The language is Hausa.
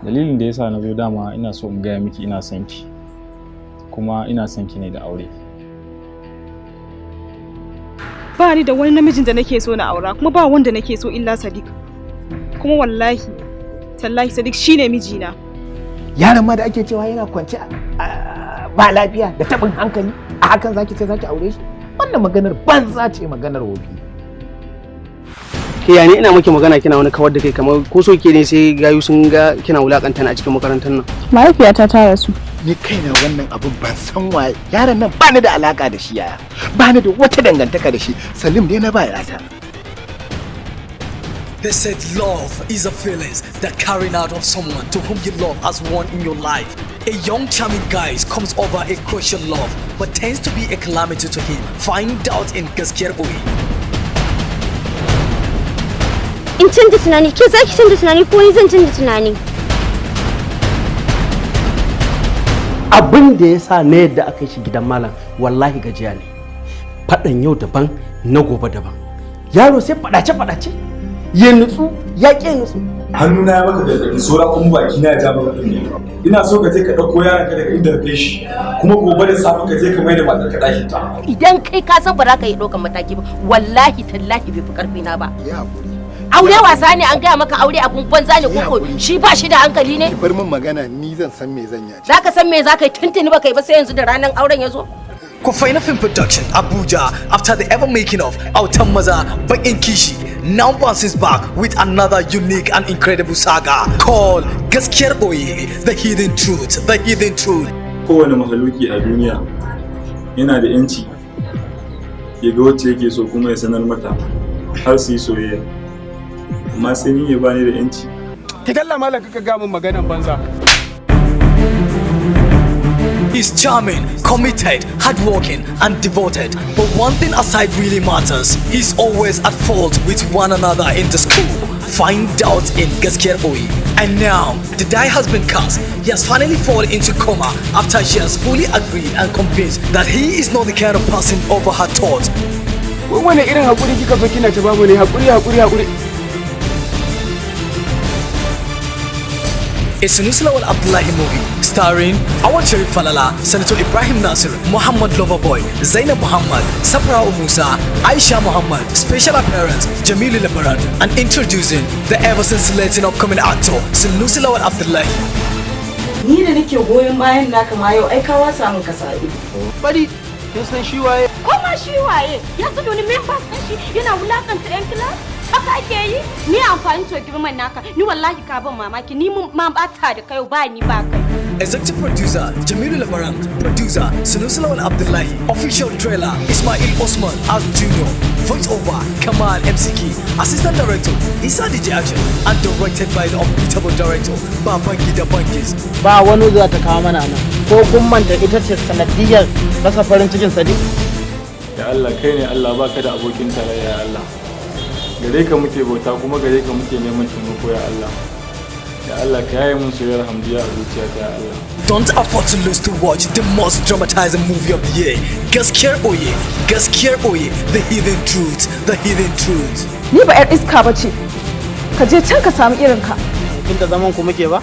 Dalilin da yasa na zo dama ina so in gaya miki ina son ki. Kuma ina son ki ne da aure. Ba ni da wani namijin da nake so na aura kuma ba wanda nake so illa Sadiq. Kuma wallahi tallahi Sadiq shine mijina. Yaron ma da ake cewa yana kwance ba lafiya da tabin hankali a hakan zaki ce zaki aure shi? Wannan maganar banza ce, maganar wofi. Ke yani ina miki magana kina wani kawar da kai kamar ko so ke ne sai gayu sun ga kina wulakanta a cikin makarantar nan. Mahaifiyata ta rasu. Ni kaina wannan abin ban san waye. Yaron nan ba ni da alaka da shi yaya. Ba ni da wata dangantaka da shi. Salim dai na ba yata. They said love is a feeling that carried out of someone to whom you love as one in your life. A young charming guy comes over a crucial love but tends to be a calamity to him. Find out in Gaskiyar boye. In canza tunani, ke za ki canza tunani ko ni zan canza tunani? Abin da ya sa na yadda aka yi shi gidan malam wallahi gajiya ne. Faɗan yau daban na gobe daban. Yaro sai faɗace-faɗace. Ya nutsu, ya ƙe nutsu. Hannuna ya maka gargaɗi saura kuma baki na ya ja maka kunne. Ina so ka je ka ɗauko yaron ka daga inda ka kai shi, kuma gobe da safe ka je ka mai da matar ka ɗakin ta. Idan kai ka san ba za ka yi ɗaukan mataki ba, wallahi tallahi bai fi ƙarfi na ba. Ya hakuri. Aure wasa ne, an gaya maka aure abun banza ne koko shi ba shi da hankali ne? Bar min magana, ni zan san me zan yi. Za ka san me za ka yi, tuntuni ba ka yi ba sai yanzu da ranar auren ya zo. Kufaina Film Production, Abuja, after the ever making of Autan Maza, Bakin Kishi, now bounces back with another unique and incredible saga called Gaskiyar boye, The Hidden Truth, The Hidden Truth. Kowane mahaluki a duniya yana da yanci ya ga wacce yake so kuma ya sanar mata har su yi soyayya. Amma sai ni ya bani da yanci. Ki dalla malam kaka ga mun maganan banza. He's charming, committed, hardworking, and devoted. But one thing aside really matters. He's always at fault with one another in the school. Find out in Gaskiyar boye. And now, the die has been cast. He has finally fallen into coma after she has fully agreed and convinced that he is not the kind of person over her thought. Wani irin hakuri kika so kina ta bamu ne, hakuri. It's a Nusalawal Abdullahi movie starring Awad Sharif Falala, Senator Ibrahim Nasir, Muhammad Loverboy, Zainab Muhammad, Safra Musa, Aisha Muhammad, special appearance Jamilu Labaran, and introducing the ever scintillating upcoming actor Nusalawal Abdullahi. Ni da nake goyon bayan naka ma yau ai ka wasa min kasari. Bari kin san shi waye? Ko ma shi waye? Ya san wani members din shi yana wulakanta yan class? Haka ake yi? Ni amfani to girman naka. Ni wallahi ka ban mamaki. Ni mun ma bata da kai ba ni ba kai. Executive producer Jamilu Labaran, producer Nusalawal Abdullahi, official trailer Ismail Osman as Junior, voice over Kamal MCK, assistant director Isa DJ Action, and directed by the unbeatable director Babangida Bangis. Ba wani za ta kawo mana nan. Ko kun manta ita ce sanadiyar rasa farin cikin Sadiq? Ya Allah kai ne Allah baka da abokin tarayya ya Allah. Gare ka muke bauta kuma gare ka muke neman taimako ya Allah. Ya Allah ka yaye mun soyayyar hamdiya a zuciyata ya Allah. Don't afford to lose to watch the most dramatizing movie of the year. Gaskiyar boye, The Hidden Truth, The Hidden Truth. Ni ba 'yar iska bace. Ka je can ka samu irin ka. Kin da zaman ku muke ba?